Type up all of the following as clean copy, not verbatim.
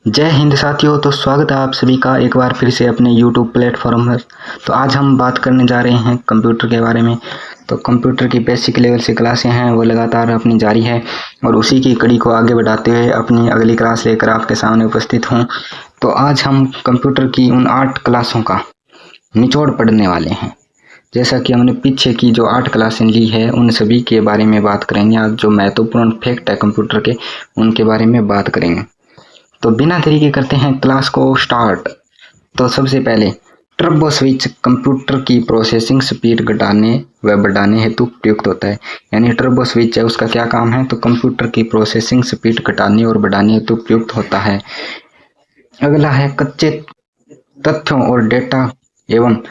जय हिंद साथियों। तो स्वागत है आप सभी का एक बार फिर से अपने YouTube प्लेटफॉर्म पर। तो आज हम बात करने जा रहे हैं कंप्यूटर के बारे में। तो कंप्यूटर की बेसिक लेवल से क्लासें हैं वो लगातार अपनी जारी है और उसी की कड़ी को आगे बढ़ाते हुए अपनी अगली क्लास लेकर आपके सामने उपस्थित हूँ। तो आज हम कंप्यूटर की उन 8 क्लासों का निचोड़ पढ़ने वाले हैं। जैसा कि हमने पीछे की जो 8 क्लासें ली है उन सभी के बारे में बात करेंगे। आज जो महत्वपूर्ण फैक्ट है कंप्यूटर के उनके बारे में बात करेंगे। तो बिना देरी के करते हैं क्लास को स्टार्ट। तो सबसे पहले टर्बो स्विच कंप्यूटर की प्रोसेसिंग स्पीड घटाने व बढ़ाने हेतु प्रयुक्त होता है। यानी टर्बो स्विच है उसका क्या काम है, तो कंप्यूटर की प्रोसेसिंग स्पीड घटाने और बढ़ाने हेतु प्रयुक्त होता है। अगला है कच्चे तथ्यों और डेटा एवं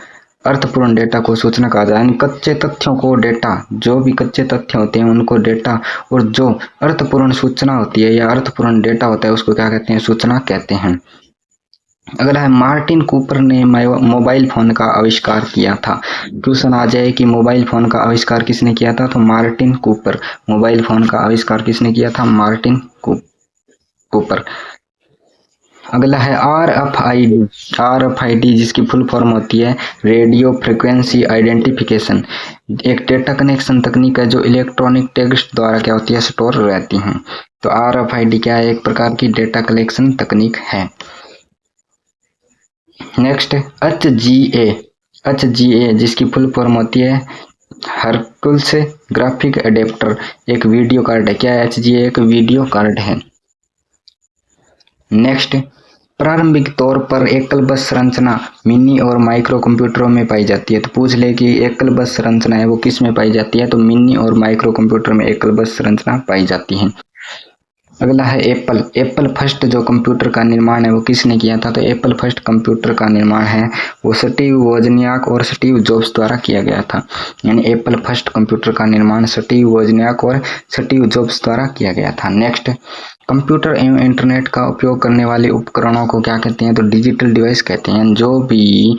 अर्थपूर्ण डेटा को सूचना कहा जाए। यानी कच्चे तथ्यों को डेटा, जो भी कच्चे तथ्य होते हैं उनको डेटा, और जो अर्थपूर्ण सूचना होती है या अर्थपूर्ण डेटा होता है उसको क्या कहते हैं, सूचना कहते हैं। अगला है मार्टिन कूपर ने मोबाइल फोन का आविष्कार किया था। क्वेश्चन आ जाए कि मोबाइल फोन का आविष्कार किसने किया था, तो मार्टिन कूपर। मोबाइल फोन का आविष्कार किसने किया था, मार्टिन कूपर। अगला है RFID जिसकी फुल फॉर्म होती है रेडियो फ्रिक्वेंसी आइडेंटिफिकेशन। एक डेटा कनेक्शन तकनीक है जो इलेक्ट्रॉनिक टेक्स्ट द्वारा क्या होती है, स्टोर रहती है। तो RFID क्या है, एक प्रकार की डेटा कलेक्शन तकनीक है। नेक्स्ट HGA जिसकी फुल फॉर्म होती है हर्कुलस ग्राफिक एडेप्टर, एक वीडियो कार्ड है। क्या है HGA, एक वीडियो कार्ड है। नेक्स्ट प्रारंभिक तौर पर एकल बस संरचना मिनी और माइक्रो कंप्यूटरों में पाई जाती है। तो पूछ ले कि एकल बस संरचना है वो किस में पाई जाती है, तो मिनी और माइक्रो कंप्यूटर में एकल बस संरचना पाई जाती है। अगला है एप्पल फर्स्ट जो कंप्यूटर का निर्माण है वो किसने किया था, तो एप्पल फर्स्ट कंप्यूटर का निर्माण है वो स्टीव वोजनियाक और स्टीव जॉब्स द्वारा किया गया था। यानी एप्पल फर्स्ट कंप्यूटर का निर्माण स्टीव वोजनियाक और स्टीव जॉब्स द्वारा किया गया था। नेक्स्ट कंप्यूटर एवं इंटरनेट का उपयोग करने वाले उपकरणों को क्या कहते हैं, तो डिजिटल डिवाइस कहते हैं। जो भी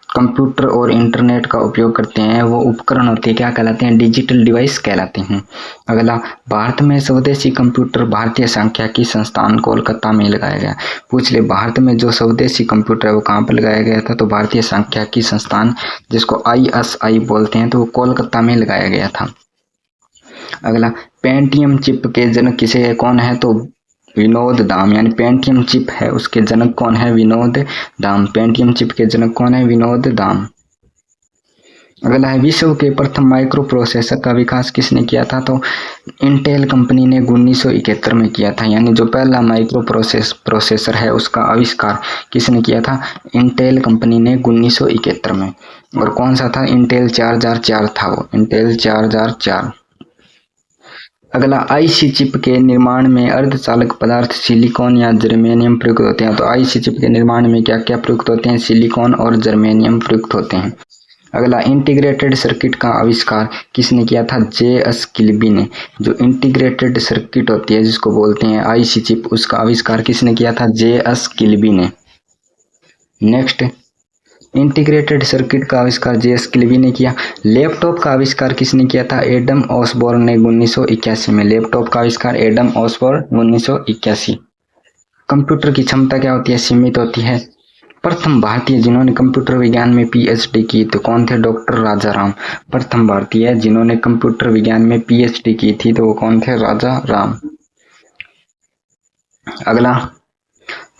कंप्यूटर और इंटरनेट का उपयोग करते हैं वो उपकरण होते हैं क्या कहलाते हैं, डिजिटल डिवाइस कहलाते हैं। अगला भारत में स्वदेशी कंप्यूटर भारतीय सांख्यिकी संस्थान कोलकाता में लगाया गया। पूछ ले भारत में जो स्वदेशी कंप्यूटर है वो कहाँ पर लगाया गया था, तो भारतीय सांख्यिकी संस्थान जिसको ISI बोलते हैं तो वो कोलकाता में लगाया गया था। अगला पेंटियम चिप के जनक किसे कौन है, तो विनोद दाम। यानी पेंटियम चिप है उसके जनक कौन है, विनोद दाम। पेंटियम चिप के जनक कौन है, विनोद दाम। अगला है विश्व के प्रथम माइक्रो प्रोसेसर का विकास किसने किया था, तो इंटेल कंपनी ने 1971 में किया था। यानी जो पहला माइक्रो प्रोसेसर है उसका आविष्कार किसने किया था, इंटेल कंपनी ने 1971 में। और कौन सा था, इंटेल 4004 था वो, इंटेल 4004। अगला IC चिप के निर्माण में अर्धचालक पदार्थ सिलिकॉन या जर्मेनियम प्रयुक्त होते हैं। तो IC चिप के निर्माण में क्या क्या प्रयुक्त होते हैं, सिलिकॉन और जर्मेनियम प्रयुक्त होते हैं। अगला इंटीग्रेटेड सर्किट का आविष्कार किसने किया था, JS किल्बी ने। जो इंटीग्रेटेड सर्किट होती है जिसको बोलते हैं IC चिप, उसका आविष्कार किसने किया था, JS किल्बी ने। नेक्स्ट इंटीग्रेटेड सर्किट का आविष्कार JS किल्बी ने किया। लैपटॉप का आविष्कार किसने किया था, एडम ऑसबॉर्न ने 1981 में। लैपटॉप का आविष्कार एडम ऑसबॉर्न 1981। कंप्यूटर की क्षमता क्या होती है, सीमित होती है। प्रथम भारतीय जिन्होंने कंप्यूटर विज्ञान में PhD की तो कौन थे, डॉक्टर राजाराम। प्रथम भारतीय जिन्होंने कंप्यूटर विज्ञान में PhD की थी तो वो कौन थे, राजाराम। अगला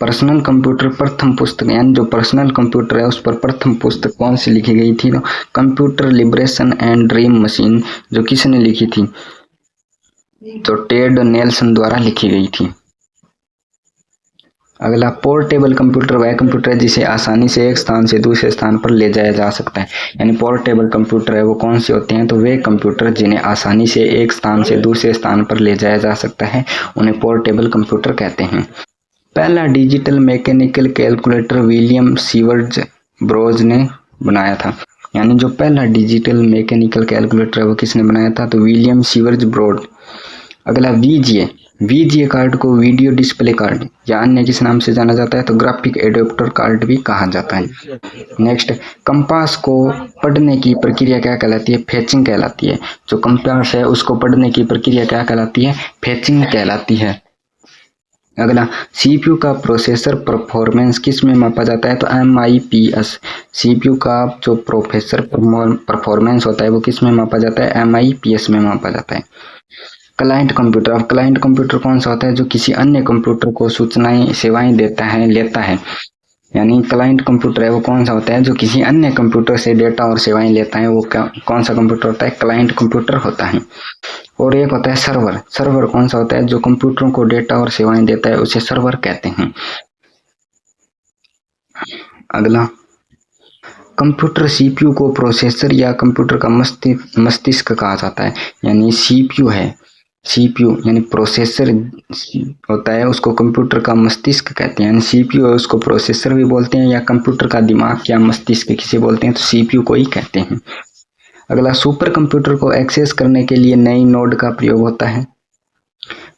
पर्सनल कंप्यूटर प्रथम पुस्तक, यानी जो पर्सनल कंप्यूटर है उस पर प्रथम पुस्तक कौन सी लिखी गई थी, तो computer liberation and dream machine, जो किसने लिखी थी, तो टेड नेल्सन द्वारा लिखी गई थी। अगला पोर्टेबल कंप्यूटर वह कंप्यूटर है जिसे आसानी से एक स्थान से दूसरे स्थान पर ले जाया जा सकता है। यानी पोर्टेबल कंप्यूटर है वो कौन से होते हैं, तो वे कंप्यूटर जिन्हें आसानी से एक स्थान से दूसरे स्थान पर ले जाया जा सकता है उन्हें पोर्टेबल कंप्यूटर कहते हैं। पहला digital mechanical calculator William Seward Burroughs ने बनाया था। यानी जो पहला डिजिटल मैकेनिकल कैलकुलेटर है वो किसने बनाया था, तो विलियम सीवर्ज ब्रोड। अगला VGA कार्ड को वीडियो डिस्प्ले कार्ड या अन्य किस नाम से जाना जाता है, तो ग्राफिक एडेप्टर कार्ड भी कहा जाता है। नेक्स्ट कंपास को पढ़ने की प्रक्रिया क्या कहलाती है, फेचिंग कहलाती है। जो कंपास है उसको पढ़ने की प्रक्रिया क्या कहलाती है, फेचिंग कहलाती है। अगला, सीपीयू का प्रोसेसर परफॉर्मेंस किस में मापा जाता है? तो MIPS। सीपीयू का जो प्रोसेसर परफॉर्मेंस होता है वो किस में मापा जाता है? MIPS में मापा जाता है। क्लाइंट कंप्यूटर, अब क्लाइंट कंप्यूटर कौन सा होता है? जो किसी अन्य कंप्यूटर को सूचनाएं सेवाएं देता है, लेता है। यानी क्लाइंट कंप्यूटर है वो कौन सा होता है? जो किसी अन्य कंप्यूटर से डेटा और सेवाएं लेता है, वो कौन सा कंप्यूटर होता है? क्लाइंट कंप्यूटर होता है। और एक होता है सर्वर। सर्वर कौन सा होता है? जो कंप्यूटरों को डेटा और सेवाएं देता है, उसे सर्वर कहते हैं। अगला, कंप्यूटर सीपीयू को प्रोसेसर या कंप्यूटर का मस्तिष्क कहा जाता है। यानी सीपीयू है, सीपीयू यानी प्रोसेसर होता है, उसको कंप्यूटर का मस्तिष्क कहते हैं। यानी सीपीयू है उसको प्रोसेसर भी बोलते हैं, या कंप्यूटर का दिमाग या मस्तिष्क किसे बोलते हैं? तो सीपीयू को ही कहते हैं। अगला, सुपर कंप्यूटर को एक्सेस करने के लिए नई नोड का प्रयोग होता है।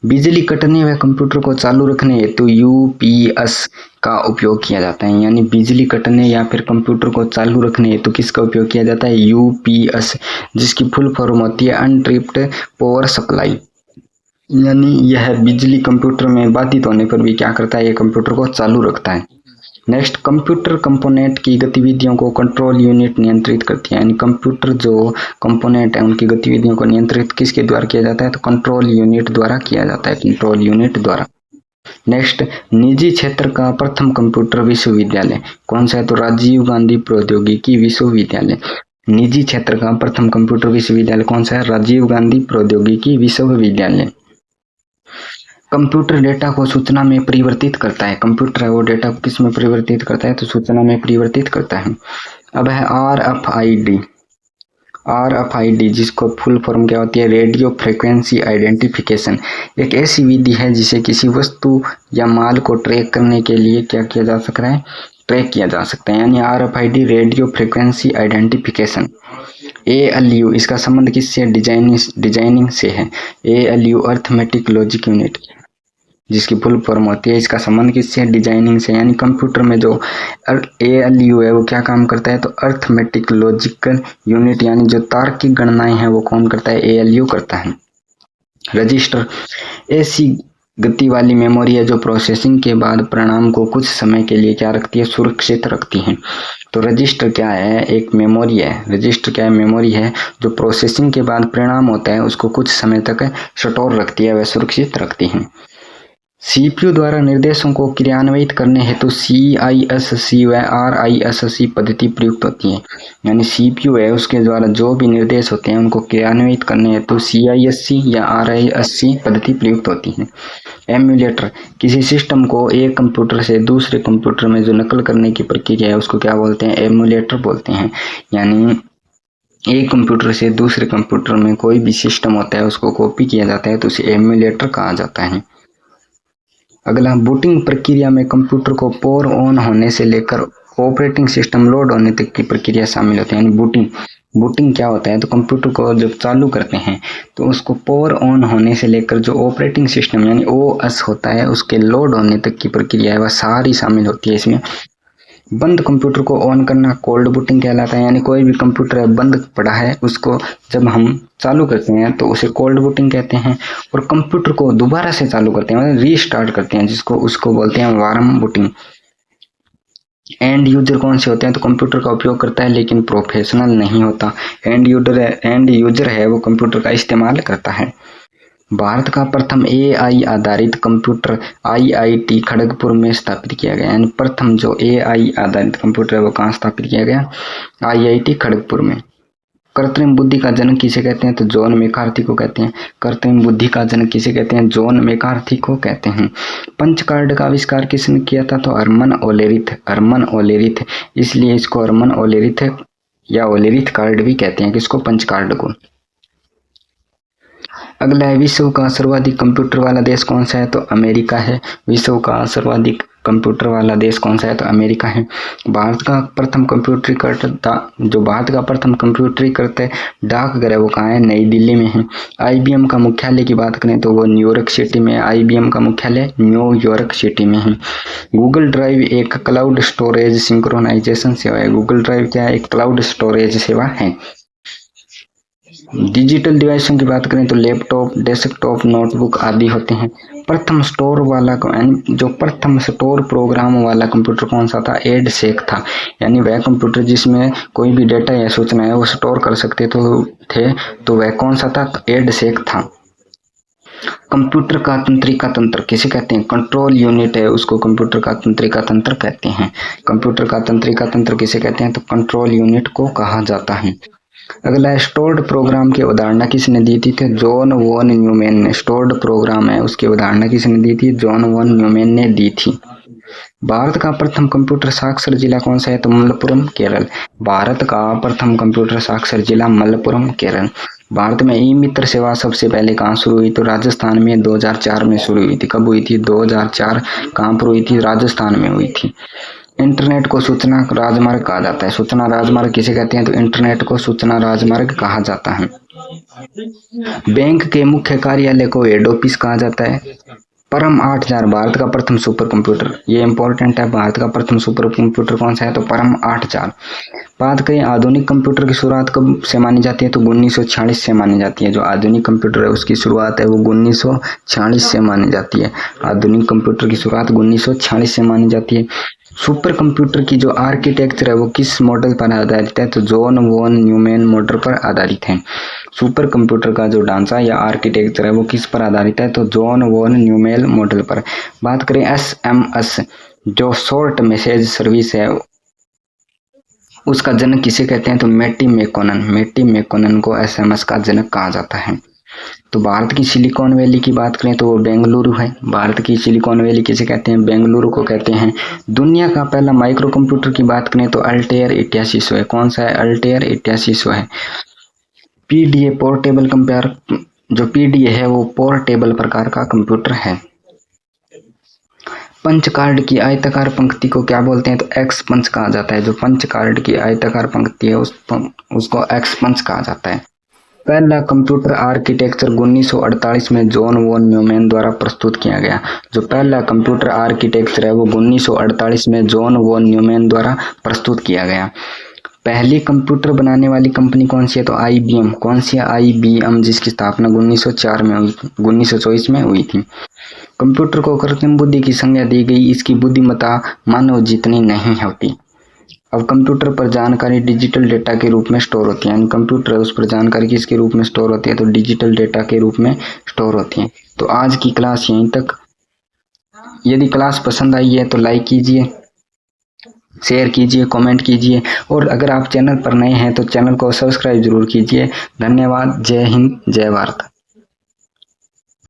बिजली कटने व कंप्यूटर को चालू रखने हेतु यूपीएस का उपयोग किया जाता है। यानी बिजली कटने या फिर कंप्यूटर को चालू रखने हेतु किसका उपयोग किया जाता है? यूपीएस, जिसकी फुल फॉर्म होती है अनट्रिप्ड पावर सप्लाई। यानी यह बिजली कंप्यूटर में बाधित होने पर भी क्या करता है? ये कंप्यूटर को चालू रखता है। नेक्स्ट, कंप्यूटर कंपोनेंट की गतिविधियों को कंट्रोल यूनिट नियंत्रित करती है। यानी कंप्यूटर जो कंपोनेंट है उनकी गतिविधियों को नियंत्रित किसके द्वारा किया जाता है? तो कंट्रोल यूनिट द्वारा किया जाता है, कंट्रोल यूनिट द्वारा। नेक्स्ट, निजी क्षेत्र का प्रथम कंप्यूटर विश्वविद्यालय कौन सा है? तो राजीव गांधी प्रौद्योगिकी विश्वविद्यालय। निजी क्षेत्र का प्रथम कंप्यूटर विश्वविद्यालय कौन सा है? राजीव गांधी प्रौद्योगिकी विश्वविद्यालय। कंप्यूटर डेटा को सूचना में परिवर्तित करता है। कंप्यूटर है वो डेटा को किस में परिवर्तित करता है? तो सूचना में परिवर्तित करता है। अब है RFID। RFID जिसको फुल फॉर्म क्या होती है? Radio frequency identification. एक ऐसी विधि है जिसे किसी वस्तु या माल को ट्रैक करने के लिए क्या किया जा सकता है? ट्रैक किया जा सकता है। यानी RFID radio frequency identification. ALU इसका संबंध किससे? डिजाइनिंग से है। ALU अर्थमेटिक लॉजिक यूनिट, जिसकी फुल फॉर्म होती है, इसका संबंध किससे? डिजाइनिंग से। यानी कंप्यूटर में जो ALU है वो क्या काम करता है? तो अर्थमेटिक लॉजिकल यूनिट, यानी जो तार्किक गणनाएं हैं वो कौन करता है? ALU करता है। रजिस्टर ऐसी गति वाली मेमोरी है जो प्रोसेसिंग के बाद परिणाम को कुछ समय के लिए क्या रखती है? सुरक्षित रखती है। तो रजिस्टर क्या है? एक मेमोरी है। रजिस्टर क्या है? मेमोरी है जो प्रोसेसिंग के बाद परिणाम होता है उसको कुछ समय तक स्टोर रखती है, वह सुरक्षित रखती है। सीपीयू द्वारा निर्देशों को क्रियान्वित करने हेतु CISC व RISC पद्धति प्रयुक्त होती है। यानी सीपीयू है उसके द्वारा जो भी निर्देश होते हैं उनको क्रियान्वित करने हेतु CISC या RISC पद्धति प्रयुक्त होती है। एमुलेटर किसी सिस्टम को एक कंप्यूटर से दूसरे कंप्यूटर में जो नकल करने की प्रक्रिया है उसको क्या बोलते हैं? एमुलेटर बोलते हैं। यानी एक कंप्यूटर से दूसरे कंप्यूटर में कोई भी सिस्टम होता है उसको कॉपी किया जाता है तो उसे एमुलेटर कहा जाता है। अगला, बूटिंग प्रक्रिया में कंप्यूटर को पावर ऑन होने से लेकर ऑपरेटिंग सिस्टम लोड होने तक की प्रक्रिया शामिल होती है। यानी बूटिंग क्या होता है? तो कंप्यूटर को जब चालू करते हैं तो उसको पावर ऑन होने से लेकर जो ऑपरेटिंग सिस्टम यानी OS होता है उसके लोड होने तक की प्रक्रिया है वह सारी शामिल होती है इसमें। बंद कंप्यूटर को ऑन करना कोल्ड बूटिंग कहलाता है। यानी कोई भी कंप्यूटर बंद पड़ा है उसको जब हम चालू करते हैं तो उसे कोल्ड बूटिंग कहते हैं। और कंप्यूटर को दोबारा से चालू करते हैं मतलब रीस्टार्ट करते हैं जिसको उसको बोलते हैं वार्म बूटिंग। एंड यूजर कौन से होते हैं? तो कंप्यूटर का उपयोग करता है लेकिन प्रोफेशनल नहीं होता। एंड यूजर है वो कंप्यूटर का इस्तेमाल करता है। भारत का प्रथम AI आधारित कंप्यूटर IIT खड़गपुर में स्थापित किया गया। यानी प्रथम जो AI आधारित कंप्यूटर है वो कहाँ स्थापित किया गया? IIT खड़गपुर में। कृत्रिम बुद्धि का जनक किसे कहते हैं? तो जॉन मैकार्थी को कहते हैं। कृत्रिम बुद्धि का जनक किसे कहते हैं? जॉन मैकार्थी को कहते हैं। पंच कार्ड का आविष्कार किसने किया था? तो हरमन ओलेरिथ। इसलिए इसको हरमन ओलेरिथ या ओलेरिथ कार्ड भी कहते हैं। किसको? पंच कार्ड को। अगला है, विश्व का सर्वाधिक कंप्यूटर वाला देश कौन सा है? तो अमेरिका है। विश्व का सर्वाधिक कंप्यूटर वाला देश कौन सा है? तो अमेरिका है। भारत का प्रथम कंप्यूटरीकृत डाकघर है वो कहाँ है? नई दिल्ली में है। IBM का मुख्यालय की बात करें तो वो न्यूयॉर्क सिटी में है। IBM का मुख्यालय न्यूयॉर्क सिटी में है। गूगल ड्राइव एक क्लाउड स्टोरेज सिंक्रोनाइजेशन सेवा है। गूगल ड्राइव क्या है? एक क्लाउड स्टोरेज सेवा है। डिजिटल डिवाइसों की बात करें तो लैपटॉप, डेस्कटॉप, नोटबुक आदि होते हैं। प्रथम स्टोर वाला जो प्रथम स्टोर प्रोग्राम वाला कंप्यूटर कौन सा था? एडसेक था। यानी वह कंप्यूटर जिसमें कोई भी डेटा या सूचना है वो स्टोर कर सकते तो वह कौन सा था? एडसेक था। कंप्यूटर का तंत्रिका तंत्र किसे कहते हैं? कंट्रोल यूनिट है उसको कंप्यूटर का तंत्रिका तंत्र कहते हैं। कंप्यूटर का तंत्रिका तंत्र किसे कहते हैं? तो कंट्रोल यूनिट को कहा जाता है। अगला स्टोर्ड प्रोग्राम की अवधारणा किसने दी थी? तो जॉन वॉन न्यूमैन ने। स्टोर्ड प्रोग्राम है उसकी अवधारणा किसने दी थी? जॉन वॉन न्यूमैन ने दी थी। भारत का प्रथम कंप्यूटर साक्षर जिला कौन सा है? तो मलप्पुरम, केरल। भारत का प्रथम कंप्यूटर साक्षर जिला मलप्पुरम, केरल। भारत में ई मित्र सेवा सबसे पहले कहाँ शुरू हुई? तो राजस्थान में 2004 में शुरू हुई थी। कब हुई थी? 2004। कहाँ पर हुई थी? राजस्थान में हुई थी। इंटरनेट को सूचना राजमार्ग कहा जाता है। सूचना राजमार्ग किसे कहते हैं? तो इंटरनेट को सूचना राजमार्ग कहा जाता है। बैंक के मुख्य कार्यालय को हेड ऑफिस कहा जाता है। परम 8000 भारत का प्रथम सुपर कंप्यूटर, ये इंपॉर्टेंट है। भारत का प्रथम सुपर कंप्यूटर कौन सा है? तो परम 8000। बात करें आधुनिक कंप्यूटर की शुरुआत कब से मानी जाती है? तो 1946 से मानी जाती है। जो आधुनिक कंप्यूटर है उसकी शुरुआत है वो 1946 से मानी जाती है। आधुनिक कंप्यूटर की शुरुआत 1946 से मानी जाती है। सुपर कंप्यूटर की जो आर्किटेक्चर है वो किस मॉडल पर आधारित है? तो जॉन वॉन न्यूमैन मॉडल पर आधारित है। सुपर कंप्यूटर का जो ढांचा या आर्किटेक्चर है वो किस पर आधारित है? तो जॉन वॉन न्यूमैन मॉडल पर। बात करें SMS जो शॉर्ट मैसेज सर्विस है उसका जनक किसे कहते हैं? तो मैटी मैकोनन। मैटी मैकोनन को SMS का जनक कहा जाता है। तो भारत की सिलिकॉन वैली की बात करें तो वो बेंगलुरु है। भारत की सिलिकॉन वैली किसे कहते हैं? बेंगलुरु को कहते हैं। दुनिया का पहला माइक्रो कंप्यूटर की बात करें तो अल्टेयर 8800 है। कौन सा है? अल्टेयर 8800 है। PDA पोर्टेबल कंप्यूटर, जो PDA है वो पोर्टेबल प्रकार का कंप्यूटर है। पंच कार्ड की आयताकार पंक्ति को क्या बोलते हैं? तो एक्स पंच कहा जाता है। जो पंच कार्ड की आयताकार पंक्ति है उसको एक्स पंच कहा जाता है। पहला कंप्यूटर आर्किटेक्चर 1948 में जॉन वॉन न्यूमैन द्वारा प्रस्तुत किया गया। जो पहला कंप्यूटर आर्किटेक्चर है वो 1948 में जॉन वॉन न्यूमैन द्वारा प्रस्तुत किया गया। पहली कंप्यूटर बनाने वाली कंपनी कौन सी है? तो IBM। कौन सी है? IBM, जिसकी स्थापना 1924 में हुई थी। कंप्यूटर को कृत्रिम बुद्धि की संज्ञा दी गई। इसकी बुद्धिमत्ता मानव जितनी नहीं होती। अब कंप्यूटर पर जानकारी डिजिटल डेटा के रूप में स्टोर होती है। यानी कंप्यूटर उस पर जानकारी किसके रूप में स्टोर होती है? तो डिजिटल डेटा के रूप में स्टोर होती है। तो आज की क्लास यहीं तक। यदि क्लास पसंद आई है तो लाइक कीजिए, शेयर कीजिए, कमेंट कीजिए और अगर आप चैनल पर नए हैं तो चैनल को सब्सक्राइब जरूर कीजिए। धन्यवाद। जय हिंद, जय भारत।